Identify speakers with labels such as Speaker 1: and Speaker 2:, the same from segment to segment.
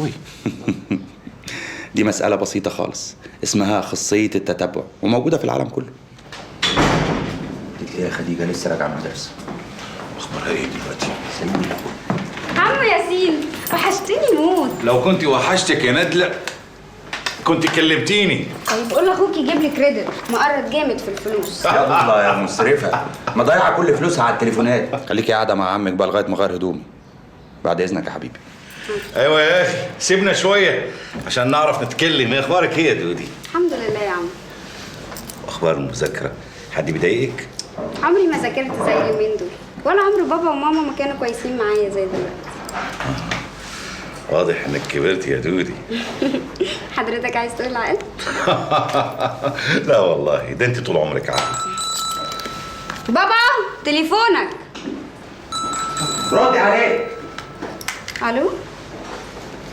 Speaker 1: قوي. دي مسألة بسيطة خالص، اسمها خاصية التتبع وموجودة في العالم كله. قلت لي يا خديجة لسه راجعة من المدرسة.
Speaker 2: اخبارها ايه دلوقتي؟
Speaker 1: سلمي.
Speaker 3: عمو ياسين وحشتني موت.
Speaker 2: لو كنت وحشتك يا ندلة كنت كلمتيني.
Speaker 3: طيب قول لاخوك يجيب لي كريدت، مقرض جامد في الفلوس.
Speaker 1: يا الله يا مسرفة، ما ضيع كل فلوسها على التليفونات. خليكي قاعدة مع عمك بقى لغاية ما اغير هدومي. بعد إذنك يا حبيبي.
Speaker 2: ايوه يا اخي سيبنا شوية عشان نعرف نتكلم. ايه اخبارك ايه يا دودي؟
Speaker 3: الحمد لله يا عم.
Speaker 2: اخبار المذاكرة حد بيضايقك؟
Speaker 3: عمري ما ذاكرت زي اليومين دول، ولا عمر بابا وماما ما كانوا كويسين معايا زي دلوقتي.
Speaker 2: واضح انك كبرت يا دودي.
Speaker 3: حضرتك عايز تقول عقل؟
Speaker 2: لا والله ده انت طول عمرك عاقل.
Speaker 3: بابا تليفونك.
Speaker 1: ردي عليه.
Speaker 3: الو.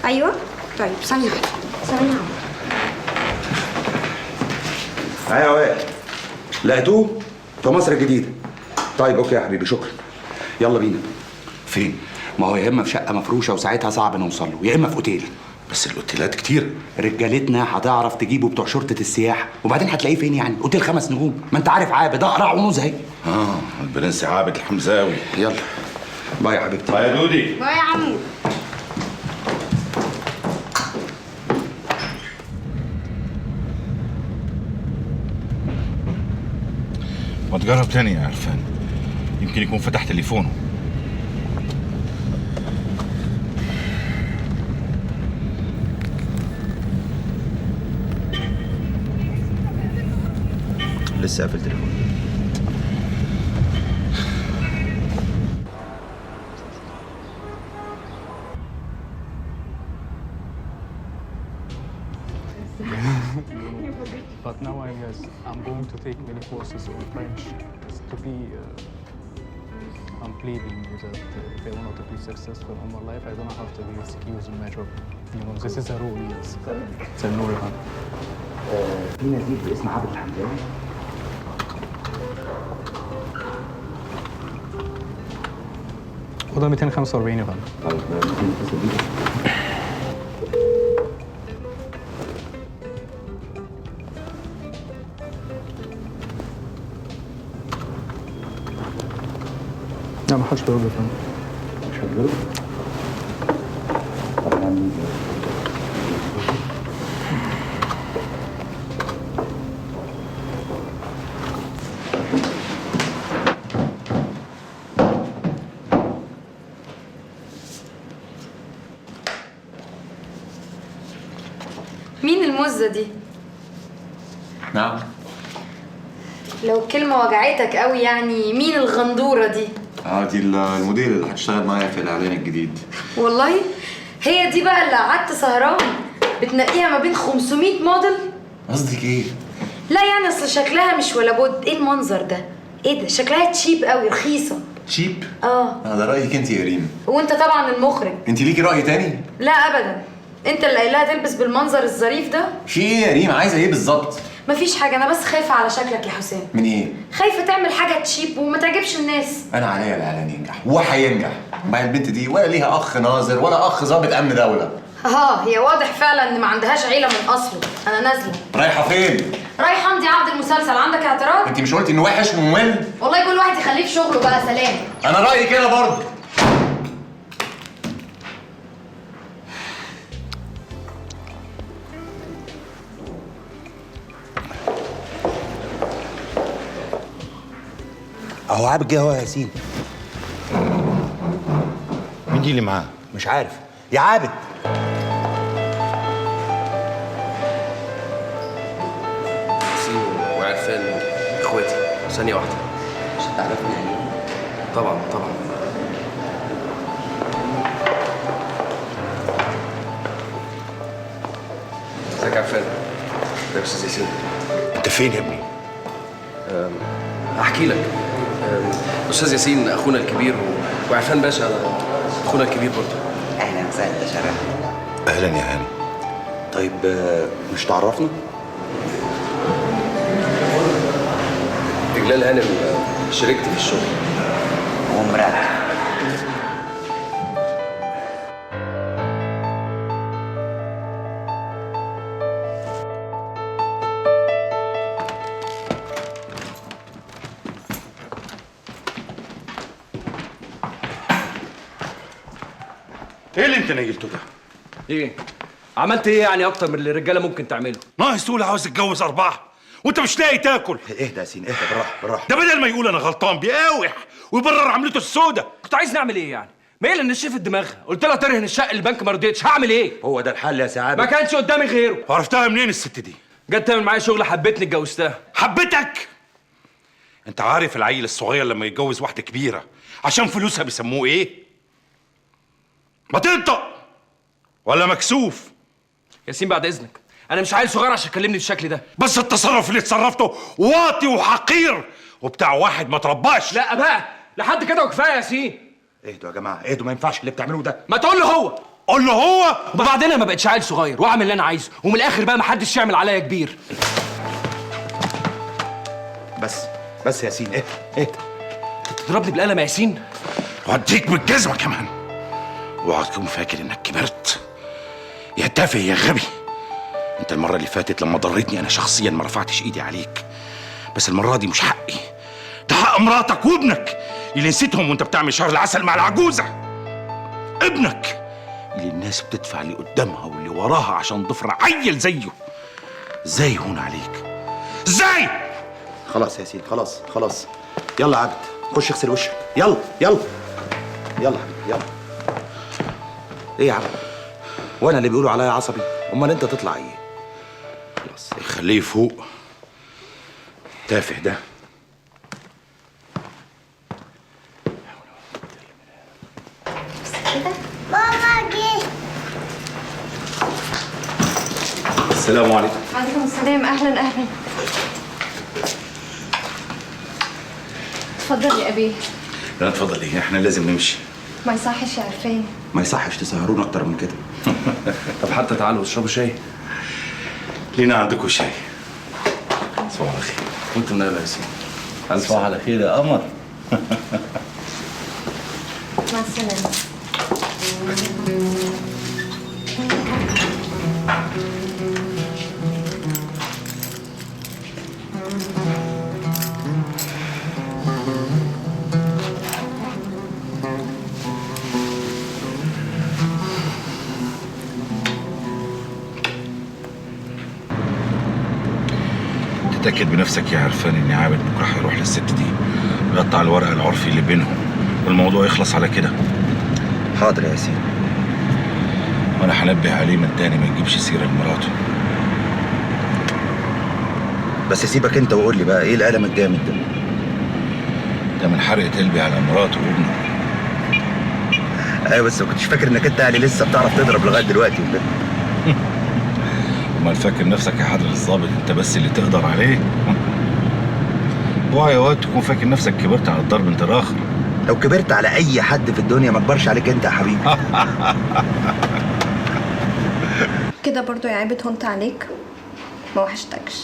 Speaker 3: ايوه طيب ثانيه واحده ثانيه.
Speaker 1: ايوه وائل، لقيتوه في مصر الجديدة. طيب اوكي يا حبيبي شكرا. يلا بينا.
Speaker 2: فين؟
Speaker 1: ما هو يا اما في شقة مفروشة وساعتها صعب نوصل له، يا اما في اوتيل.
Speaker 2: بس الاوتيلات كتير.
Speaker 1: رجالتنا هتعرف تجيبه بتوع شرطة السياحة، وبعدين هتلاقيه فين يعني؟ اوتيل 5 نجوم، ما انت عارف عابد اقرع ونزهي.
Speaker 2: البرنس عابد الحمزاوي.
Speaker 1: يلا باي يا حبيبتي.
Speaker 2: باي يا دودي.
Speaker 3: باي يا عمو.
Speaker 2: ما تجرب تاني يا عرفان، يمكن يكون فتح تليفونه.
Speaker 1: لسه قافل تليفونه.
Speaker 4: But now I guess I'm going to take many courses in French to be completing that if I want to be successful in my life, I don't have to be excused in my job. You know, this is a rule, yes. It's a rule.
Speaker 1: في نزيد باسم عابد الحمزاوي.
Speaker 4: وده 245 يا فندم.
Speaker 1: طيب ممكن نتصل بيه.
Speaker 4: لا ما حدش بيرد يا فندم.
Speaker 1: مش هتجرب؟ طب نعمل ايه؟
Speaker 5: مين المزة دي؟
Speaker 1: نعم.
Speaker 5: لو كلمة وجعتك قوي يعني مين الغندورة دي؟
Speaker 6: دي المدير اللي هتشتغل معايا في الاعلان الجديد.
Speaker 5: والله هي دي بقى اللي قعدت سهران بتنقيها ما بين 500 موديل؟
Speaker 6: قصدك ايه؟
Speaker 5: لا يعني اصل شكلها مش ولا بد. ايه المنظر ده؟ ايه ده؟ شكلها تشيب قوي رخيصة.
Speaker 6: تشيب؟
Speaker 5: اه
Speaker 6: ده رايك انت يا ريم.
Speaker 5: وانت طبعا المخرج.
Speaker 6: انت ليكي راي تاني؟
Speaker 5: لا ابدا، انت اللي قايلها تلبس بالمنظر الظريف ده.
Speaker 6: في ايه يا ريم؟ عايزه ايه بالظبط؟
Speaker 5: مفيش حاجة، انا بس خايفة على شكلك يا حسام.
Speaker 6: من ايه؟
Speaker 5: خايفة تعمل حاجة تشيب وما تعجبش الناس.
Speaker 6: انا عليا الاعلان ينجح وهينجح. مع البنت دي ولا ليها اخ ناظر ولا اخ ضابط امن دوله.
Speaker 5: هي واضح فعلا ان ما عندهاش عيلة من اصله. انا نازلة.
Speaker 6: رايحه فين؟
Speaker 5: رايحة امضي عقد المسلسل، عندك اعتراض؟
Speaker 6: انت مش قلتي انه وحش وممل؟
Speaker 5: والله كل واحد يخليه في شغله بقى. سلام.
Speaker 6: انا رايي كده برضه.
Speaker 1: اهو عابد جه اهو يا ياسين.
Speaker 2: مين دي اللي معاه؟
Speaker 1: مش عارف يا عابد.
Speaker 7: ياسين وعرفان اخواتي. ثانية واحدة.
Speaker 1: مش هتعرفني يعني؟
Speaker 7: طبعا طبعا. ازيك يا عرفان؟ ازيك يا استاذ ياسين؟
Speaker 2: انت فين يا ابني؟
Speaker 7: هحكي لك. استاذ ياسين اخونا الكبير وعرفان باشا اخونا الكبير برضه.
Speaker 1: اهلا وسهلا شرف.
Speaker 2: اهلا يا هاني.
Speaker 1: طيب مش تعرفنا؟
Speaker 7: إجلال هانم شريكتي في الشغل.
Speaker 1: ومراتك.
Speaker 2: ايه اللي انت نيلته ده؟
Speaker 7: ايه؟ عملت ايه يعني اكتر من اللي الرجاله ممكن تعمله؟
Speaker 2: ناقص تقول عاوز تتجوز 4 وانت مش لاقي تاكل.
Speaker 1: اهدى يا سين، اهدى بالراحه بالراحه.
Speaker 2: ده بدل ما يقول انا غلطان بيقاوح ويبرر عملته السودة.
Speaker 7: كنت عايز نعمل ايه يعني؟ ما هي اللي نشفت دماغها، قلت لها ترهن الشقه البنك ما رضيتش، هعمل ايه؟
Speaker 1: هو ده الحل يا سعاد؟
Speaker 7: ما كانش قدامي غيره.
Speaker 2: عرفتها منين الست دي؟
Speaker 7: جت تعمل معايا شغل، حبتني اتجوزتها.
Speaker 2: حبتك؟ انت عارف العيل الصغير لما يتجوز واحده كبيره عشان فلوسها بيسموه ايه؟ ما تنطق ولا مكسوف؟
Speaker 7: ياسين بعد اذنك، انا مش عيل صغير عشان تكلمني بالشكل ده.
Speaker 2: بس التصرف اللي اتصرفته واطي وحقير وبتاع واحد ما ترباش.
Speaker 7: لا بقى، لحد كده وكفايه يا ياسين.
Speaker 1: اهدوا يا جماعه اهدوا، ما ينفعش اللي بتعملوه ده.
Speaker 7: ما تقول له هو.
Speaker 2: قول له هو.
Speaker 7: وبعدين انا ما بقتش عيل صغير واعمل اللي انا عايزه، ومن الاخر بقى ما حدش يعمل عليا كبير.
Speaker 1: بس يا ياسين اهدى اهدى.
Speaker 7: تضربني بالقلم يا ياسين؟
Speaker 2: واديك بالجزمه كمان. اوعى تكون فاكر انك كبرت يا تافه يا غبي. انت المره اللي فاتت لما ضريتني انا شخصيا ما رفعتش ايدي عليك، بس المره دي مش حقي، ده حق مراتك وابنك اللي نسيتهم وانت بتعمل شهر العسل مع العجوزه. ابنك اللي الناس بتدفع اللي قدامها واللي وراها عشان ضفر عيل زيه. ازاي يهون عليك؟ ازاي؟
Speaker 1: خلاص يا ياسين، خلاص. يلا يا عبد، خش اغسل وشك. يلا يلا يلا يلا. ايه يا عم؟ وانا اللي بيقولوا عليا عصبي؟ امال انت تطلع ايه؟
Speaker 2: خلاص خليه فوق. تافه ده.
Speaker 3: ماما جه.
Speaker 1: السلام عليكم.
Speaker 5: وعليكم السلام. اهلا اهلا. اتفضل يا ابي.
Speaker 2: لا اتفضل. ايه احنا لازم نمشي.
Speaker 5: ما يصحش يا عرفان.
Speaker 1: ما يصحش تسهرونا اكتر من كده.
Speaker 7: طب حتى تعالوا اشربوا شاي.
Speaker 2: لينا عندكم شاي. صباح على خير.
Speaker 7: وانت من يا ياسين.
Speaker 2: صباح على خير يا قمر.
Speaker 5: مع السلامه.
Speaker 2: تتأكد بنفسك يا عرفان إن عابد بكرة هيروح للست دي ويقطع الورق العرفي اللي بينهم والموضوع يخلص على كده.
Speaker 1: حاضر يا ياسين.
Speaker 2: وأنا هنبه عليه من تاني ما يجيبش سيرة لمراته.
Speaker 1: بس سيبك انت وقول لي بقى ايه القلم الجامد ده؟
Speaker 2: ده من حرقة قلبي على مراته وابنه.
Speaker 1: ايوه بس ما كنتش فاكر انك انت يعني لسه بتعرف تضرب لغايه دلوقتي وكده.
Speaker 2: امال فاكر نفسك يا حضرة الظابط انت بس اللي تقدر عليه؟ اوعى يا واد تكون فاكر نفسك كبرت على الضرب انت الاخر.
Speaker 1: لو كبرت على اي حد في الدنيا ما كبرش عليك انت يا حبيبي.
Speaker 5: كده برضو يا عابد هونت عليك؟ ما وحشتكش؟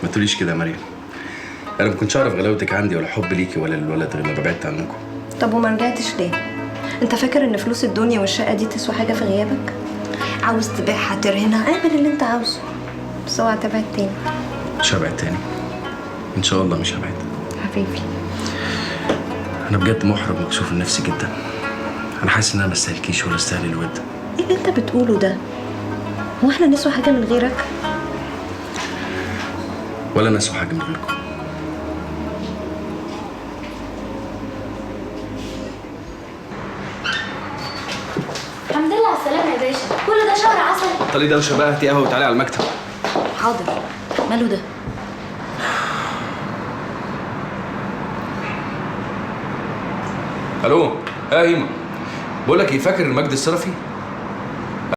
Speaker 7: ما تقوليش كده يا مريم، انا ما كنتش اعرف غلاوتك عندي ولا حب ليكي ولا للولد غير ما بعدت عنكم.
Speaker 5: طب وما رجعتش ليه؟ انت فاكر ان فلوس الدنيا والشقه دي تسوى حاجه في غيابك؟ عاوز تبيعها ترهنها، اعمل اللي انت عاوزه، بس اوعى تبعد تاني.
Speaker 7: مش هبعد تاني ان شاء الله، مش هبعد
Speaker 5: حبيبي.
Speaker 7: انا بجد محرج مكسوف من نفسي جدا. انا حاسس ان انا ما استاهلكيش ولا استاهل الود.
Speaker 5: ايه اللي انت بتقوله ده؟ هو احنا نسوى حاجه من غيرك؟
Speaker 7: ولا انا اسوى حاجه من غيركم.
Speaker 8: الحمد لله على السلامة يا باشا، كل ده شهر عسل.
Speaker 7: طلي دوشه بقى، هاتي قهوه وتعالي على المكتب.
Speaker 5: حاضر. ماله ده؟
Speaker 7: الو، يا هيما، بقول لك ايه، فاكر المجد الصرفي؟